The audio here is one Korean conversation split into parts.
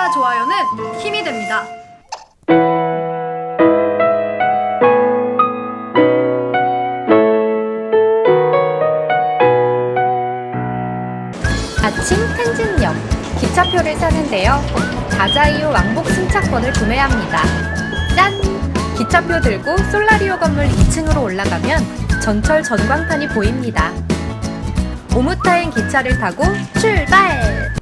구독과 좋아요는 힘이 됩니다. 아침 텐진역 기차표를 사는데요. 다자이오 왕복 승차권을 구매합니다. 짠! 기차표 들고 솔라리오 건물 2층으로 올라가면 전철 전광판이 보입니다. 오무타행 기차를 타고 출발!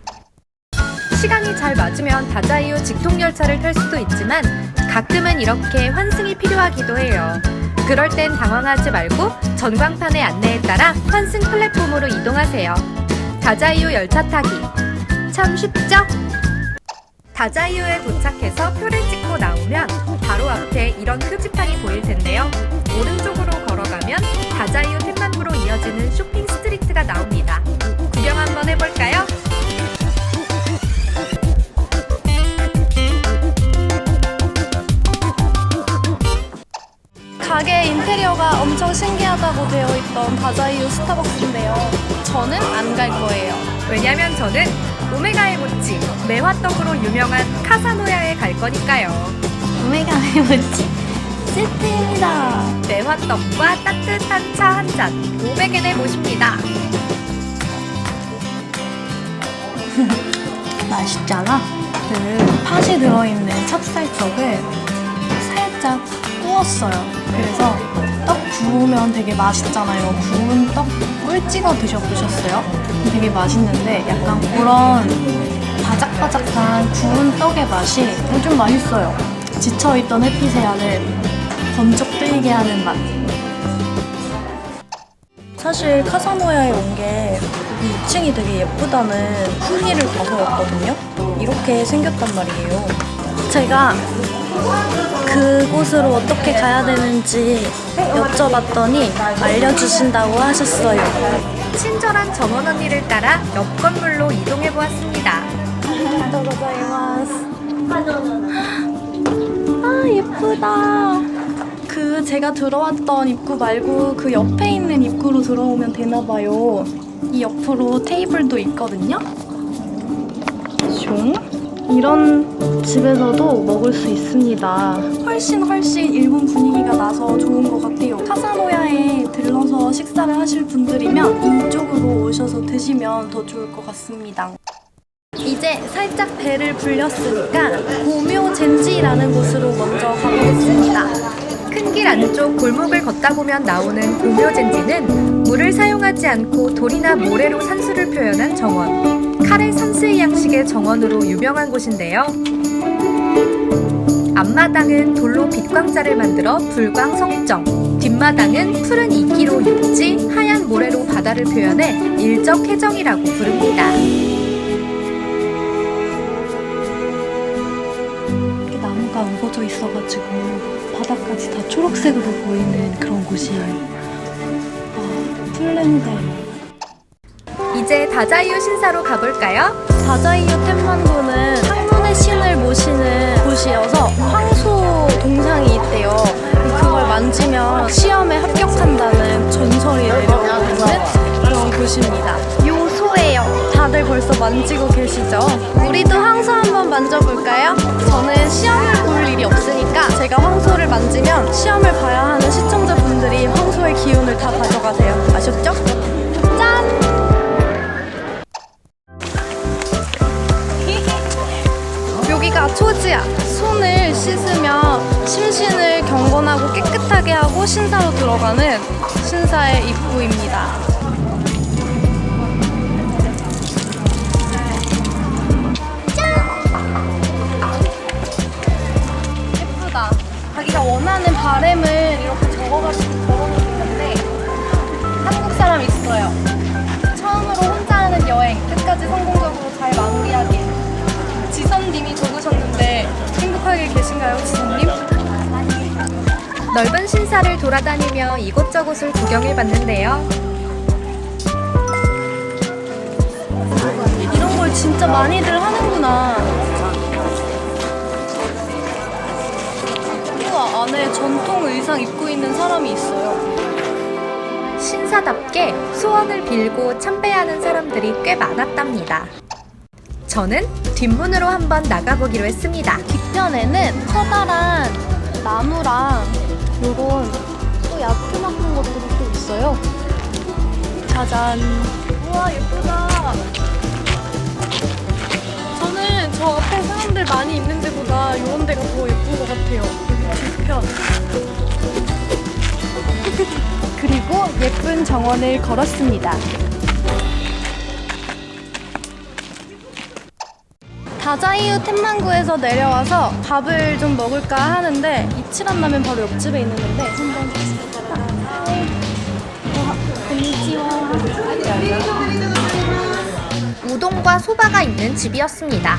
시간이 잘 맞으면 다자이오 직통열차를 탈 수도 있지만 가끔은 이렇게 환승이 필요하기도 해요. 그럴 땐 당황하지 말고 전광판의 안내에 따라 환승 플랫폼으로 이동하세요. 다자이오 열차 타기 참 쉽죠? 다자이오에 도착해서 표를 찍고 나오면 바로 앞에 이런 표지판이 보일 텐데요. 오른쪽으로 걸어가면 다자이오 텐만부로 이어지는 쇼핑 스트리트가 나옵니다. 구경 한번 해볼까요? 가게 인테리어가 엄청 신기하다고 되어 있던 다자이오 스타벅스인데요. 저는 안 갈 거예요. 왜냐면 저는 오메가의 모찌 매화떡으로 유명한 카사노야에 갈 거니까요. 오메가의 모찌 세트입니다. 매화떡과 따뜻한 차 한 잔 500엔에 모십니다. 맛있잖아. 그 팥이 들어있는 찹쌀떡을 살짝 구웠어요. 그래서 떡 구우면 되게 맛있잖아요. 구운 떡을 찍어 드셔보셨어요? 되게 맛있는데 약간 그런 바삭바삭한 구운 떡의 맛이 좀 맛있어요. 지쳐있던 햇빛의 번쩍 뜨이게 하는 맛. 사실 카사노야에 온 게 2층이 되게 예쁘다는 후기를 봐서였거든요. 이렇게 생겼단 말이에요. 제가 그곳으로 어떻게 가야 되는지 여쭤봤더니 알려주신다고 하셨어요. 친절한 정원 언니를 따라 옆 건물로 이동해 보았습니다. 아 예쁘다. 그 제가 들어왔던 입구 말고 그 옆에 있는 입구로 들어오면 되나봐요. 이 옆으로 테이블도 있거든요. 숑. 이런 집에서도 먹을 수 있습니다. 훨씬 일본 분위기가 나서 좋은 것 같아요. 카사노야에 들러서 식사를 하실 분들이면 이쪽으로 오셔서 드시면 더 좋을 것 같습니다. 이제 살짝 배를 불렸으니까 고묘젠지라는 곳으로 먼저 가보겠습니다. 큰 길 안쪽 골목을 걷다 보면 나오는 고묘젠지는 물을 사용하지 않고 돌이나 모래로 산수를 표현한 정원, 카레 산스이 양식의 정원으로 유명한 곳인데요. 앞마당은 돌로 빛광자를 만들어 불광 성정, 뒷마당은 푸른 이끼로 육지, 하얀 모래로 바다를 표현해 일적해정이라고 부릅니다. 이렇게 나무가 우거져 있어가지고 바닥까지 다 초록색으로 보이는 그런 곳이에요. 풀냄새. 이제 다자이오 신사로 가볼까요? 다자이오 텐만도는 황론의 신을 모시는 곳이어서 황소 동상이 있대요. 그걸 만지면 시험에 합격한다는 전설이 내려오는 그런 곳입니다. 요소예요. 다들 벌써 만지고 계시죠? 우리도 황소 한번 만져볼까요? 저는 시험을 볼 일이 없으니까 제가 황소를 만지면 시험을 봐야 하는 시청자분들이 황소의 기운을 다 가져가세요. 아셨죠? 짠! 여기가 초지야. 손을 씻으면 심신을 경건하고 깨끗하게 하고 신사로 들어가는 신사의 입구입니다. 예쁘다. 자기가 원하는 바램을 이렇게 적어놓는 건데 한국 사람 있어요. 처음으로 혼자 하는 여행 끝까지 성공적으로 잘 마무리하길. 지선님이 적으셨는데 행복하게 계신가요, 지선님? 넓은 신사를 돌아다니며 이곳저곳을 구경해봤는데요. 이런 걸 진짜 많이들 하는구나. 우와, 안에 전통 의상 입고 있는 사람이 있어요. 신사답게 소원을 빌고 참배하는 사람들이 꽤 많았답니다. 저는 뒷문으로 한번 나가보기로 했습니다. 뒤편에는 커다란 나무랑 요런 또 야트막한 것들이 또 있어요. 짜잔. 우와, 예쁘다. 저는 저 앞에 사람들 많이 있는 데보다 요런 데가 더 예쁜 것 같아요. 여기 뒤편. 그리고 예쁜 정원을 걸었습니다. 다자이유 텐만구에서 내려와서 밥을 좀 먹을까 하는데 이치란 라면 바로 옆집에 있는데 한번 우동과 소바가 있는 집이었습니다.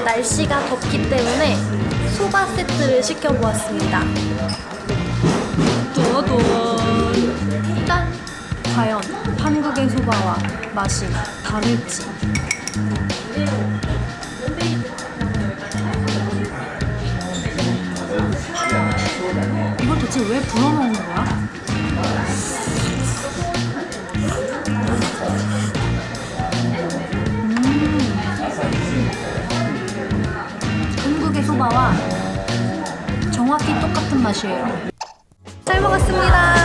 날씨가 덥기 때문에 소바 세트를 시켜보았습니다. 일단 과연 한국의 소바와 맛이 다를지. 이걸 도대체 왜 불어넣은 거야? 한국의 소바와 정확히 똑같은 맛이에요. 잘 먹었습니다.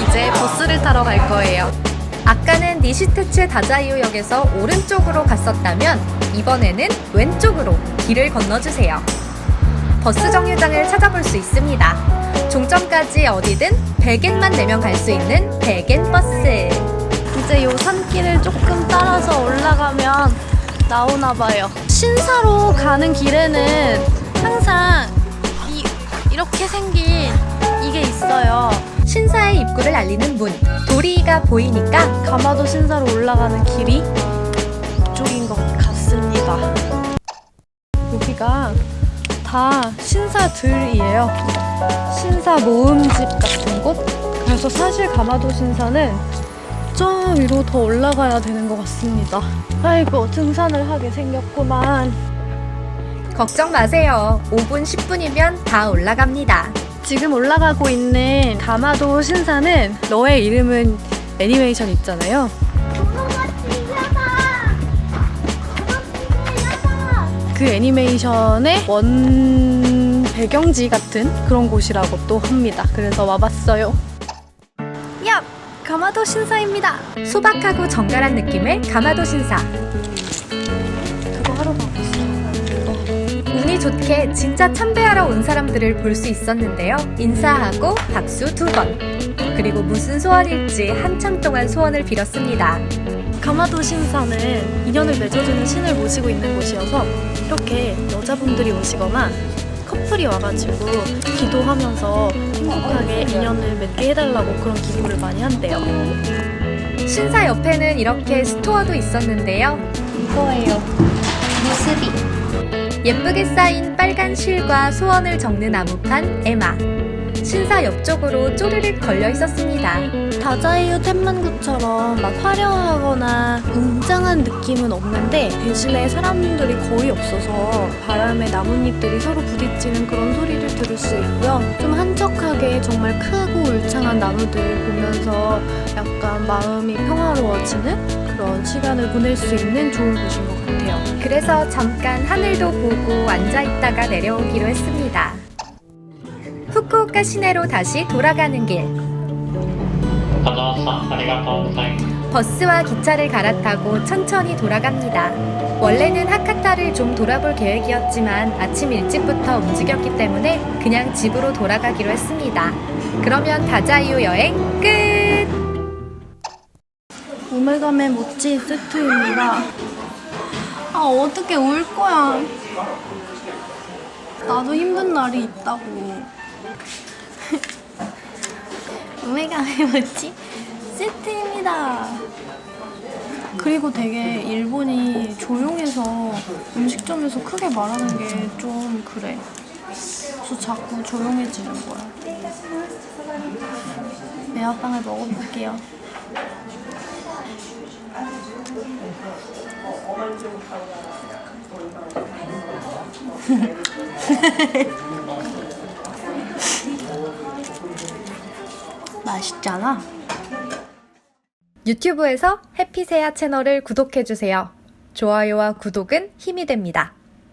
이제 버스를 타러 갈 거예요. 아까는 니시테츠 다자이유역에서 오른쪽으로 갔었다면 이번에는 왼쪽으로 길을 건너주세요. 버스 정류장을 찾아볼 수 있습니다. 종점까지 어디든 100엔만 내면 갈 수 있는 100엔 버스. 이제 요 산길을 조금 따라서 올라가면 나오나 봐요. 신사로 가는 길에는 항상 이렇게 생긴 이게 있어요. 신사의 입구를 알리는 문, 도리가 보이니까 가마도 신사로 올라가는 길이 이쪽인 것 같습니다. 여기가 다 신사들이에요. 신사 모음집 같은 곳. 그래서 사실 가마도 신사는 저 위로 더 올라가야 되는 것 같습니다. 아이고, 등산을 하게 생겼구만. 걱정 마세요. 5분, 10분이면 다 올라갑니다. 지금 올라가고 있는 가마도 신사는 너의 이름은 애니메이션 있잖아요. 그 애니메이션의 원 배경지 같은 그런 곳이라고 또 합니다. 그래서 와봤어요. 야! 가마도 신사입니다. 소박하고 정갈한 느낌의 가마도 신사. 그거 하러 가고 있어. 운이 좋게 진짜 참배하러 온 사람들을 볼 수 있었는데요. 인사하고 박수 2번. 그리고 무슨 소원일지 한참 동안 소원을 빌었습니다. 가마도 신사는 인연을 맺어주는 신을 모시고 있는 곳이어서 이렇게 여자분들이 오시거나 커플이 와가지고 기도하면서 행복하게 인연을 맺게 해달라고 그런 기도를 많이 한대요. 신사 옆에는 이렇게 스토어도 있었는데요. 이거예요. 무스비. 예쁘게 쌓인 빨간 실과 소원을 적는 나무판 에마. 신사 옆쪽으로 쪼르륵 걸려 있었습니다. 다자이유 텐만구처럼 막 화려하거나 웅장한 느낌은 없는데 대신에 사람들이 거의 없어서 바람에 나뭇잎들이 서로 부딪히는 그런 소리를 들을 수 있고요. 좀 한적하게 정말 크고 울창한 나무들을 보면서 약간 마음이 평화로워지는 그런 시간을 보낼 수 있는 좋은 곳인 것 같아요. 그래서 잠깐 하늘도 보고 앉아있다가 내려오기로 했습니다. 후쿠오카 시내로 다시 돌아가는 길. わざわざありがとうございます。 버스와 기차를 갈아타고 천천히 돌아갑니다. 원래는 하카타를 좀 돌아볼 계획이었지만 아침 일찍부터 움직였기 때문에 그냥 집으로 돌아가기로 했습니다. 그러면 다자이유 여행 끝! 오메가메 모찌 세트입니다. 아, 어떻게 울 거야. 나도 힘든 날이 있다고. 오메가메 모찌 세트입니다. 그리고 되게 일본이 조용해서 음식점에서 크게 말하는 게 좀 그래. 그래서 자꾸 조용해지는 거야. 메아빵을 먹어볼게요. 맛있잖아. 유튜브에서 해피세야 채널을 구독해주세요. 좋아요와 구독은 힘이 됩니다.